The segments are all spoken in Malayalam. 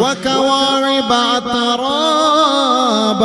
വകവാഇബ തറാബ.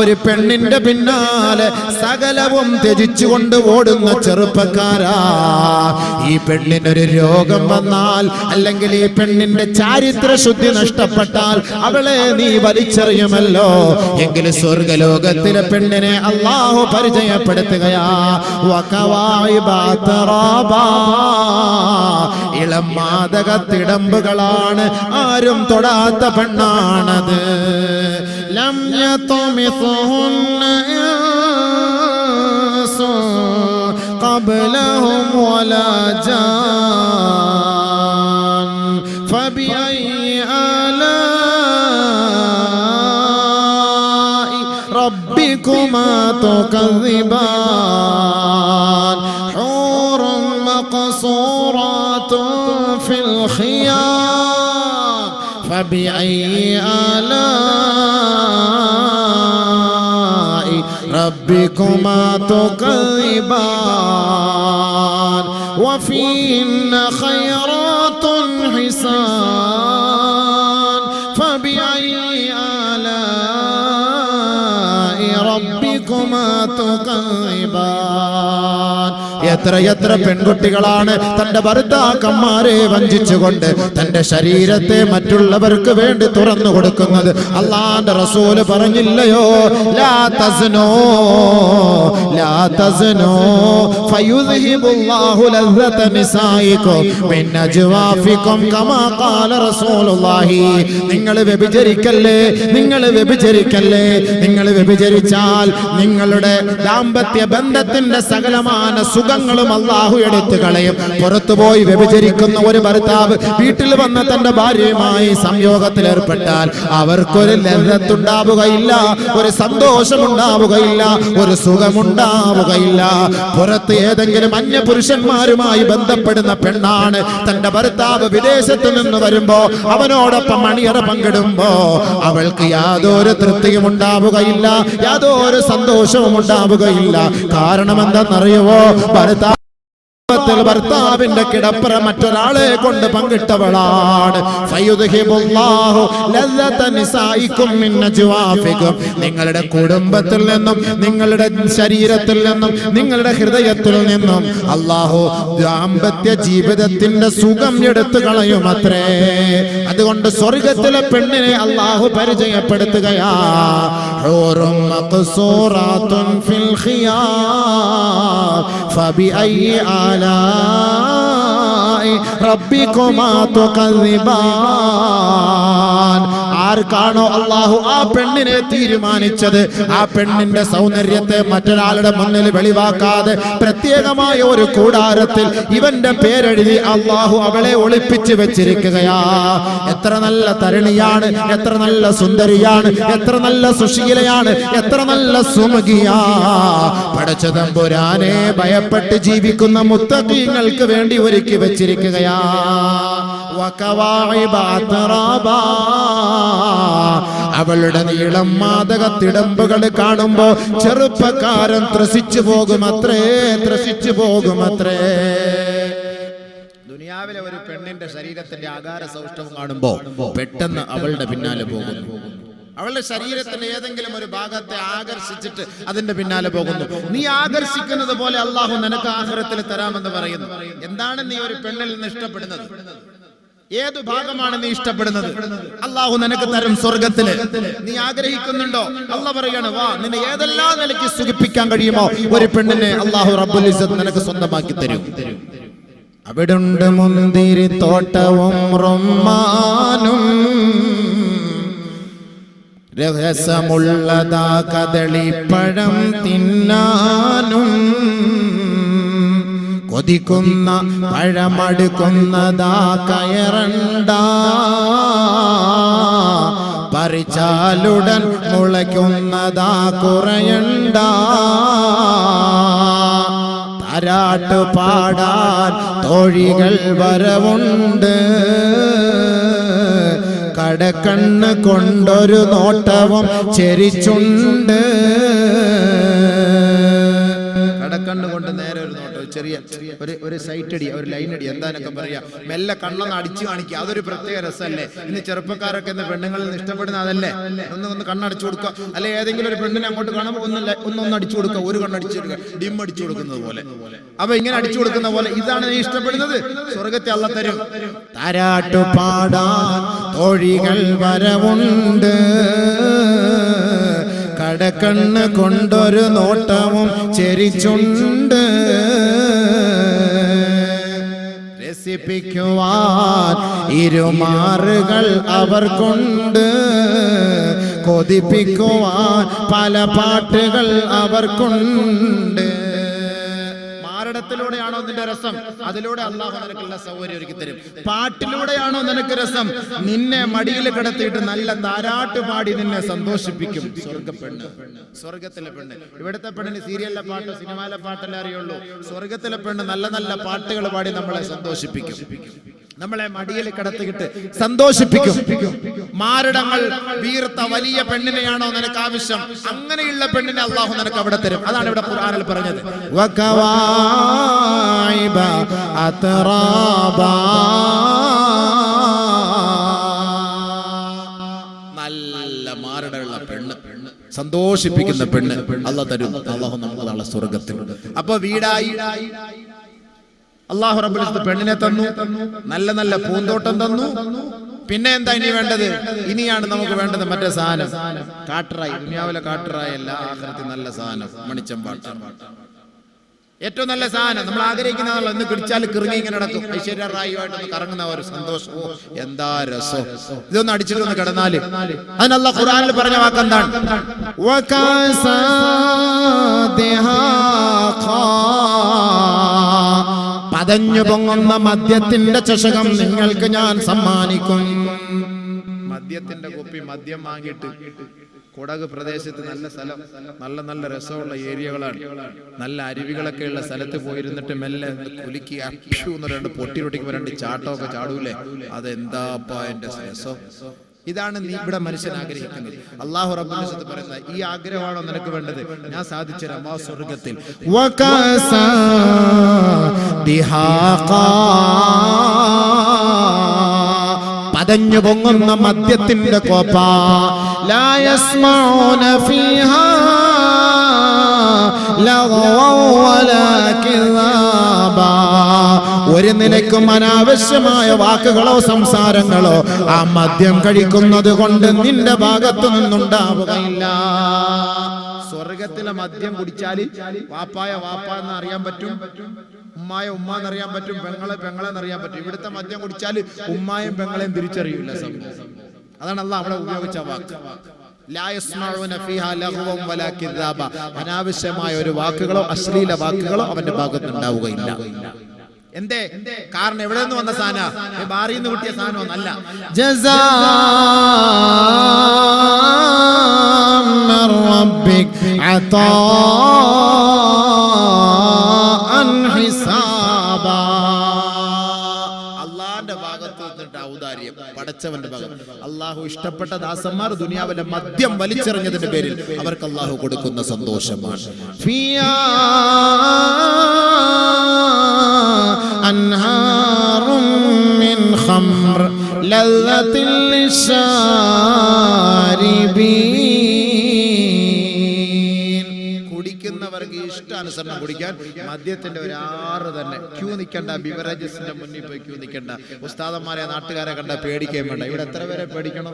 ഒരു പെണ്ണിന്റെ പിന്നാലെ സകലവും ത്യജിച്ചുകൊണ്ട് ഓടുന്ന ചെറുപ്പക്കാരാ, ഈ പെണ്ണിനൊരു രോഗം വന്നാൽ, അല്ലെങ്കിൽ ഈ പെണ്ണിന്റെ ചാരിത്ര ശുദ്ധി നഷ്ടപ്പെട്ടാൽ അവളെ നീ വലിച്ചെറിയുമല്ലോ. എങ്കിൽ സ്വർഗലോകത്തിലെ പെണ്ണിനെ അല്ലാഹു പരിചയപ്പെടുത്തുകയാ. വകവാഇബ തറാബ. ഇളം മാദക തിടമ്പുകളാണ്, ആരും തൊടാത്ത പെണ്ണാണത്. ലം യത്മിസുഹുന്ന ഇൻസുൻ ഖബ്ലഹും വലാ ജാൻ ഫബിഅയ്യി ആലാഇ റബ്ബികുമാ തുകദ്ദിബാൻ. ഹൂറുൻ മഖ്സൂറാത്തുൻ ഫിൽ ഖിയാം ഫബിഅയ്യി ആലാഇ റബ്ബികുമാ തുകദ്ദിബാൻ. വഫീഹിന്ന ഖൈറാത്തുൻ ഹിസാൻ ഫബിഅയ്യി ആലാഇ റബ്ബികുമാ തുകദ്ദിബാൻ. എത്ര പെൺകുട്ടികളാണ് തന്റെ ഭർത്താക്കന്മാരെ വഞ്ചിച്ചുകൊണ്ട് തന്റെ ശരീരത്തെ മറ്റുള്ളവർക്ക് വേണ്ടി തുറന്നു കൊടുക്കുന്നത്. അല്ലാഹുവിന്റെ റസൂല് പറഞ്ഞില്ലയോ, ലാ തസ്നൂ ലാ തസ്നൂ ഫയുദ്ഹിബുല്ലാഹു ലസ്സത നിസായികും മിൻ അജ്വാഫികും കമാ ഖാല റസൂലുള്ളാഹി. നിങ്ങൾ വ്യഭിചരിക്കല്ലേ, നിങ്ങൾ വ്യഭിചരിക്കല്ലേ. നിങ്ങൾ വ്യഭിചരിച്ചാൽ നിങ്ങളുടെ ദാമ്പത്യ ബന്ധത്തിന്റെ സകലമാന സുഖങ്ങളും അല്ലാഹു എടുത്തു കളയും. പുറത്തുപോയി വ്യഭിചരിക്കുന്ന ഒരു ഭർത്താവ് വീട്ടിൽ വന്ന തന്റെ ഭാര്യയുമായി സംയോഗത്തിൽ ഏർപ്പെട്ടാൽ അവർക്കൊരു ലذത്തുണ്ടാവുകയില്ല, ഒരു സന്തോഷമുണ്ടാവുകയില്ല, ഒരു സുഖമുണ്ടാവുകയില്ല. പുറത്ത് ഏതെങ്കിലും അന്യ പുരുഷന്മാരുമായി ബന്ധപ്പെടുന്ന പെണ്ണാണ് തന്റെ ഭർത്താവ് വിദേശത്ത് നിന്ന് വരുമ്പോ അവനോടൊപ്പം മണിയറ പങ്കിടുമ്പോ അവൾക്ക് യാതൊരു തൃപ്തിയും ഉണ്ടാവുകയില്ല, യാതൊരു സന്തോഷവും ഉണ്ടാവുകയില്ല. കാരണം എന്താണെന്നറിയുവോ? ഭർത്താവിന്റെ കിടപ്പറ മറ്റൊരാളെ കൊണ്ട് പങ്കിട്ടവളാണ്. നിങ്ങളുടെ കുടുംബത്തിൽ നിന്നും, നിങ്ങളുടെ ശരീരത്തിൽ നിന്നും, നിങ്ങളുടെ ഹൃദയത്തിൽ നിന്നും അല്ലാഹു ദാമ്പത്യ ജീവിതത്തിന്റെ സുഖം എടുത്തു കളയുമത്രേ. അതുകൊണ്ട് സ്വർഗത്തിലെ പെണ്ണിനെ അല്ലാഹു പരിചയപ്പെടുത്തുകയാ. ഹൂറുൻ മഖ്സൂറാത്തുൻ ഫിൽ ഖിയാം ഫബിഅയ്യി ആലാഇ റബ്ബികുമാ തുകദ്ദിബാൻ. ആർക്കാണോ അല്ലാഹു ആ പെണ്ണിനെ തീരുമാനിച്ചത്, ആ പെണ്ണിന്റെ സൗന്ദര്യത്തെ മറ്റൊരാളുടെ മുന്നിൽ വെളിവാക്കാതെ പ്രത്യേകമായ ഒരു കൂടാരത്തിൽ ഇവന്റെ പേരെഴുതി അല്ലാഹു അവളെ ഒളിപ്പിച്ചു വെച്ചിരിക്കുകയാ. എത്ര നല്ല തരുണിയാണ്, എത്ര നല്ല സുന്ദരിയാണ്, എത്ര നല്ല സുശീലയാണ്, എത്ര നല്ല സുമുഖിയാ. പടച്ച തമ്പുരാനെ ഭയപ്പെട്ട് ജീവിക്കുന്ന മുത്തഖീങ്ങൾക്ക് വേണ്ടി ഒരുക്കി വെച്ചിരിക്കുകയാ. വകവാഇബ തറാബ. അവളുടെ നീളം മാദക തിടമ്പുകൾ കാണുമ്പോ ചെറുപ്പക്കാരൻ ത്രസിച്ചു പോകുമത്രേ, ത്രസിച്ചു പോകുമത്രേ. ദുനിയാവിലെ ഒരു പെണ്ണിന്റെ ശരീരത്തിന്റെ ആകാര സൗഷ്ഠവം കാണുമ്പോ പെട്ടെന്ന് അവളുടെ പിന്നാലെ പോകുന്നു. അവളുടെ ശരീരത്തിന്റെ ഏതെങ്കിലും ഒരു ഭാഗത്തെ ആകർഷിച്ചിട്ട് അതിന്റെ പിന്നാലെ പോകുന്നു. നീ ആകർഷിക്കുന്നത് പോലെ അല്ലാഹു നിനക്ക് ആഖിറത്തിൽ തരാമെന്ന് പറയുന്നു. എന്താണ് നീ ഒരു പെണ്ണിൽ നിന്ന് ഇഷ്ടപ്പെടുന്നത്? ഏതു ഭാഗമാണ് നീ ഇഷ്ടപ്പെടുന്നത്? അല്ലാഹു നിനക്ക് തരും സ്വർഗത്തില്. നീ ആഗ്രഹിക്കുന്നുണ്ടോ? അല്ലാഹു പറയാണ്, വാ, നിന്നെ ഏതെല്ലാം നിലയ്ക്ക് സുഖിപ്പിക്കാൻ കഴിയുമോ ഒരു പെണ്ണിനെ അല്ലാഹു റബ്ബുൽ ഇസ്സത്ത് നിനക്ക് സ്വന്തമാക്കി തരും. അവിടുണ്ട് മുന്തിരി തോട്ടവും റമ്മാനും, രഹസ്യമുള്ളതാ കദളിപ്പഴം തിന്നാനും, കൊതിക്കുന്ന പഴമടുക്കുന്നതാ കയറണ്ട, പറിച്ചാലുടൻ മുളയ്ക്കുന്നതാ കുറയണ്ട, താരാട്ട് പാടാൻ തോഴികൾ വരവുണ്ട്, കടക്കണ്ണ് കൊണ്ടൊരു നോട്ടവും ചെരിച്ചുണ്ട്. കടക്കണ്ണ് കൊണ്ട് നേരെ ഒരു നോട്ടവും ചെറിയ ഒരു സൈറ്റ് അടി, ഒരു ലൈൻ അടി, എന്താനൊക്കെ പറയാ, മെല്ലെ കണ്ണൊന്ന് അടിച്ചു കാണിക്കുക, അതൊരു പ്രത്യേക രസമല്ലേ? ഇന്ന് ചെറുപ്പക്കാരൊക്കെ ഇന്ന് പെണ്ണുങ്ങളിൽ നിന്ന് ഇഷ്ടപ്പെടുന്ന അതല്ലേ? ഒന്ന് കണ്ണടിച്ചു കൊടുക്കുക, അല്ലെ ഏതെങ്കിലും ഒരു പെണ്ണിനെ അങ്ങോട്ട് കാണുമ്പോൾ ഒന്ന് അടിച്ചു കൊടുക്കുക, ഒരു കണ്ണടിച്ചു കൊടുക്കുക, ഡിം അടിച്ചു കൊടുക്കുന്നത് പോലെ. അപ്പൊ ഇങ്ങനെ അടിച്ചു കൊടുക്കുന്ന പോലെ ഇതാണ് നീ ഇഷ്ടപ്പെടുന്നത്, സ്വർഗത്തെ അല്ലാഹ് തരും. താരാട്ടു പാടാൻ തോഴികൾ വരവുണ്ട്, കടക്കണ്ണ് കൊണ്ടൊരു നോട്ടവും ചെരിച്ചുണ്ട്, രസിപ്പിക്കുവാൻ ഇരുമാറുകൾ അവർ കൊണ്ട്, കൊതിപ്പിക്കുവാൻ പല പാട്ടുകൾ അവർക്കുണ്ട്. മാരടത്തിലൂടെയാണോ നിന്റെ രസം? അതിലൂടെ അള്ളാഹു നിനക്കുള്ള സൗകര്യം ഒരുക്കി തരും. പാട്ടിലൂടെയാണോ നിനക്ക് രസം? നിന്നെ മടിയിൽ കിടത്തിയിട്ട് നല്ല താരാട്ട് പാടി നിന്നെ സന്തോഷിപ്പിക്കും. സ്വർഗത്തിലെ പെണ്ണ്. ഇവിടുത്തെ പെണ്ണിന് സീരിയലിലെ പാട്ട്, സിനിമയിലെ പാട്ടല്ലേ അറിയുള്ളൂ. സ്വർഗത്തിലെ പെണ്ണ് നല്ല നല്ല പാട്ടുകൾ പാടി നമ്മളെ സന്തോഷിപ്പിക്കും, നമ്മളെ മടിയിൽ കിടത്തിയിട്ട് സന്തോഷിപ്പിക്കും. മാരടങ്ങൾ വീർത്ത വലിയ പെണ്ണിനെയാണോ നിനക്ക് ആവശ്യം? അങ്ങനെയുള്ള പെണ്ണിനെ അള്ളാഹു നിനക്ക് അവിടെ തരും. അതാണ് ഇവിടെ ഖുർആനിൽ പറഞ്ഞത്. വകവാഇബ അത്റാബാ, നല്ല മാരടമുള്ള പെണ്ണ്, സന്തോഷിപ്പിക്കുന്ന പെണ്ണ് അള്ളാഹു തരും. അള്ളാഹു നമുക്ക് നാളെ സ്വർഗത്തിൽ. അപ്പൊ വീടായി അള്ളാഹു റബ്ബുൽ ഇസ്സത്ത് പെണ്ണിനെ തന്നു, നല്ല നല്ല പൂന്തോട്ടം തന്നു. പിന്നെ എന്താ ഇനി വേണ്ടത്? ഇനിയാണ് നമുക്ക് വേണ്ടത് മറ്റേ സാധനം, കാട്ടറായി. ദുനിയാവിലെ കാട്ടറായി അല്ല, ആഖിറത്തിൽ നല്ല സാധനം, മണിച്ചമ്പാട്ട്. ഏറ്റവും നല്ല സാധനം നമ്മൾ ആഗ്രഹിക്കുന്നതല്ല. ഇന്ന് പിടിച്ചാൽ കിറങ്ങി ഇങ്ങനെ നടക്കും, ഐശ്വര്യ റായുമായിട്ടൊന്ന് കറങ്ങുന്ന ഒരു സന്തോഷം. എന്താ രസം! ഇതൊന്ന് അടിച്ചിട്ടൊന്ന് കിടന്നാല്. അതിന് അല്ലാഹു ഖുർആനിൽ പറഞ്ഞ വാക്കെന്താണ്? പതഞ്ഞു പൊങ്ങുന്ന മദ്യത്തിന്റെ ചഷകം നിങ്ങൾക്ക് ഞാൻ സമ്മാനിക്കും. മദ്യത്തിന്റെ കുപ്പി, മദ്യം വാങ്ങിയിട്ട് കുടക് പ്രദേശത്ത് നല്ല സ്ഥലം, നല്ല നല്ല രസമുള്ള ഏരിയകളാണ്, നല്ല അരുവികളൊക്കെ ഉള്ള സ്ഥലത്ത് പോയിരുന്നിട്ട് മെല്ലെ കുലുക്കി അക്ഷൂന്ന് രണ്ട് പൊട്ടി പൊട്ടിക്കുമ്പോൾ രണ്ട് ചാട്ടമൊക്കെ ചാടൂലേ, അതെന്താപ്പാ എന്റെ രസം! ഇതാണ് നീ ഇവിടെ മനുഷ്യൻ ആഗ്രഹിക്കുന്നത്. അല്ലാഹു റബ്ബുൽ ഇസ്സത്ത് പറയുന്നത്, ഈ ആഗ്രഹമാണോ നിനക്ക് വേണ്ടത്? ഞാൻ സാധിച്ചു തരാം ആ സ്വർഗ്ഗത്തിൽ. പതഞ്ഞു പൊങ്ങുന്ന മദ്യത്തിന്റെ കോപ്പ, ലാ യസ്മഊന ഫീഹാ ലഗ്വൻ വലാ കിദാബാ, ഒരു നിലയ്ക്കും അനാവശ്യമായ വാക്കുകളോ സംസാരങ്ങളോ ആ മദ്യം കഴിക്കുന്നത് കൊണ്ട് നിന്റെ ഭാഗത്തു നിന്നുണ്ടാവുകയില്ല. സ്വർഗത്തിലെ മദ്യം കുടിച്ചാല് വാപ്പായ വാപ്പ എന്ന് അറിയാൻ പറ്റും, ഉമ്മായ ഉമ്മ എന്നറിയാൻ പറ്റും, പെങ്ങളെ പെങ്ങളെന്നറിയാൻ പറ്റും. ഇവിടുത്തെ മദ്യം കുടിച്ചാല് ഉമ്മായും പെങ്ങളെയും തിരിച്ചറിയില്ല സംഭവം. അതാണ് അല്ലാഹു അവിടെ ഉപയോഗിച്ച വാക്ക്. ലാ യസ്മഊന ഫീഹാ ലഗ്വൻ വലാ കിദാബ, അനാവശ്യമായ ഒരു വാക്കുകളോ അശ്ലീല വാക്കുകളോ അവന്റെ ഭാഗത്ത് ഉണ്ടാവുകയില്ല. എന്തേ? കാരണം എവിടെ നിന്ന് വന്ന സാധന? ബാറിൽ നിന്ന് കിട്ടിയ സാധനമൊന്നല്ല. ജസാഅൻ മിർ റബ്ബിക് അതാഅൻ ഹിസാബാ, അള്ളാന്റെ ഭാഗത്ത് നിന്നിട്ട് ഔദാര്യം, പടച്ചവന്റെ ഭാഗത്ത്. അള്ളാഹു ഇഷ്ടപ്പെട്ട ദാസന്മാർ ദുനിയാവിലെ മദ്യം വലിച്ചെറിഞ്ഞതിന്റെ പേരിൽ അവർക്ക് അള്ളാഹു കൊടുക്കുന്ന സന്തോഷമാണ്. ഫിയാ അൻഹാറും മിൻ ഖംർ ലല്ലത്തിൽ ലിശാരിബീൻ, കുടിക്കുന്നവർക്ക് ഇഷ്ടാനുസരണം കുടിക്കാൻ മദ്യത്തിന്റെ ഒരു ആറ് തന്നെ. ക്യൂ നിൽക്കണ്ട, ബിവറേജസിന്റെ മുന്നിൽ പോയി ക്യൂ നിൽക്കണ്ട. ഉസ്താദന്മാരെ നാട്ടുകാരെ കണ്ട പേടിക്കാൻ വേണ്ട. ഇവിടെ എത്ര പേരെ പേടിക്കണം?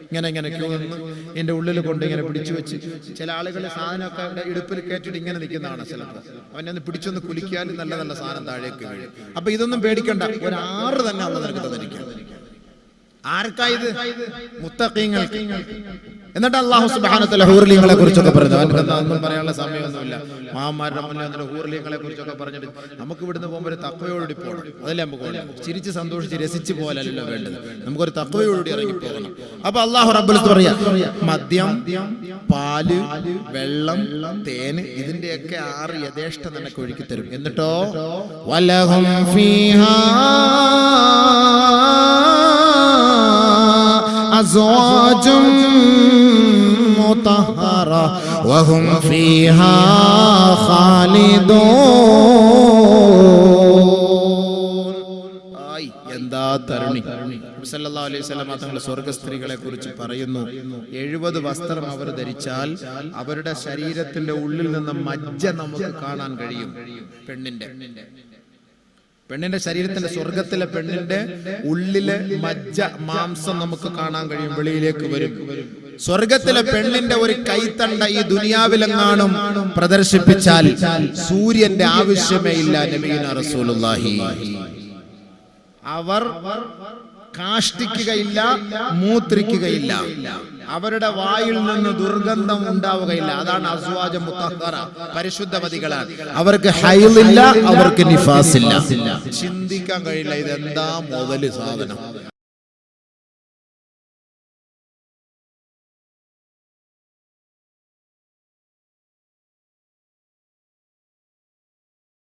ഇങ്ങനെ ക്യൂ നിന്ന് എന്റെ ഉള്ളിൽ കൊണ്ട് ഇങ്ങനെ പിടിച്ചു വെച്ച്, ചില ആളുകൾ സാധനമൊക്കെ ഇടുപ്പിൽ കയറ്റിട്ട് ഇങ്ങനെ നിൽക്കുന്നതാണ്. ചിലപ്പോൾ അവനെ ഒന്ന് പിടിച്ചൊന്ന് കുലിക്കാൽ നല്ല നല്ല സാധനം താഴേക്ക് വീഴും. അപ്പൊ ഇതൊന്നും പേടിക്കണ്ട, ഒരു ആറ് തന്നെ ഉള്ള നിനക്ക് തന്നിരിക്കാം. ആർക്കായത്? മുത്തഖീങ്ങൾക്ക്. എന്നിട്ട് അല്ലാഹു സുബ്ഹാനഹു വ തആല ഹൂർലിങ്ങളെ കുറിച്ചൊക്കെ പറഞ്ഞു. അതൊന്നും പറയാനുള്ള സമയമൊന്നുമില്ല. മഹാന്മാരുടെ മുന്നിൽ വന്നിട്ട് ഹൂർലിങ്ങളെ കുറിച്ചൊക്കെ പറഞ്ഞിട്ട് നമുക്ക് ഇവിടുന്ന് പോകുമ്പോൾ ഒരു തഖ്വയോടുകൂടി പോകണം. അതല്ലേ നമുക്ക് വേണ്ടത്. ചിരിച്ച് സന്തോഷിച്ച് രസിച്ച് പോലല്ലോ വേണ്ടത്, നമുക്കൊരു തഖ്വയോടുകൂടി ഇറങ്ങി പോകണം. അപ്പൊ അല്ലാഹു റബ്ബുൽ ഇസ്സത്ത് പറയാ, മദ്യം, പാല്, വെള്ളം, തേന്, ഇതിന്റെയൊക്കെ ആറ് യഥേഷ്ട നിനക്ക് ഒഴുക്കി തരും. എന്നിട്ടോ വലഹും ഫീഹാ അസ്വാജും مطهرة وهم فيها خالدون. എന്താ തരുണി. സല്ലല്ലാഹു അലൈഹി വസല്ലം തങ്ങൾ സ്വർഗ്ഗ സ്ത്രീകളെ കുറിച്ച് പറയുന്നു, 70 വസ്ത്രം അവർ ധരിച്ചാൽ അവരുടെ ശരീരത്തിന്റെ ഉള്ളിൽ നിന്ന് മജ്ജ നമുക്ക് കാണാൻ കഴിയും. പെണ്ണിന്റെ ശരീരത്തിന്റെ, സ്വർഗത്തിലെ പെണ്ണിന്റെ ഉള്ളിലെ മജ്ജ, മാംസം നമുക്ക് കാണാൻ കഴിയും, വെളിയിലേക്ക് വരും. സ്വർഗത്തിലെ പെണ്ണിന്റെ ഒരു കൈത്തണ്ട ഈ ദുനിയാവിലെങ്ങാനും പ്രദർശിപ്പിച്ചാൽ സൂര്യന്റെ ആവശ്യമേ ഇല്ല. നബിയുന റസൂലുള്ളാഹി അവർ കാഷ്ടിക്കുകയില്ല, മൂത്രിക്കുകയില്ല, അവരുടെ വായിൽ നിന്ന് ദുർഗന്ധം ഉണ്ടാവുകയില്ല. അതാണ് അസ്വാജ മുത്തഹറ, പരിശുദ്ധവതികളാണ്. അവർക്ക് ഹൈളില്ല, അവർക്ക് നിഫാസില്ല. ചിന്തിക്കാൻ കഴിയില്ല ഇതെന്താ മുതല് സാധനം.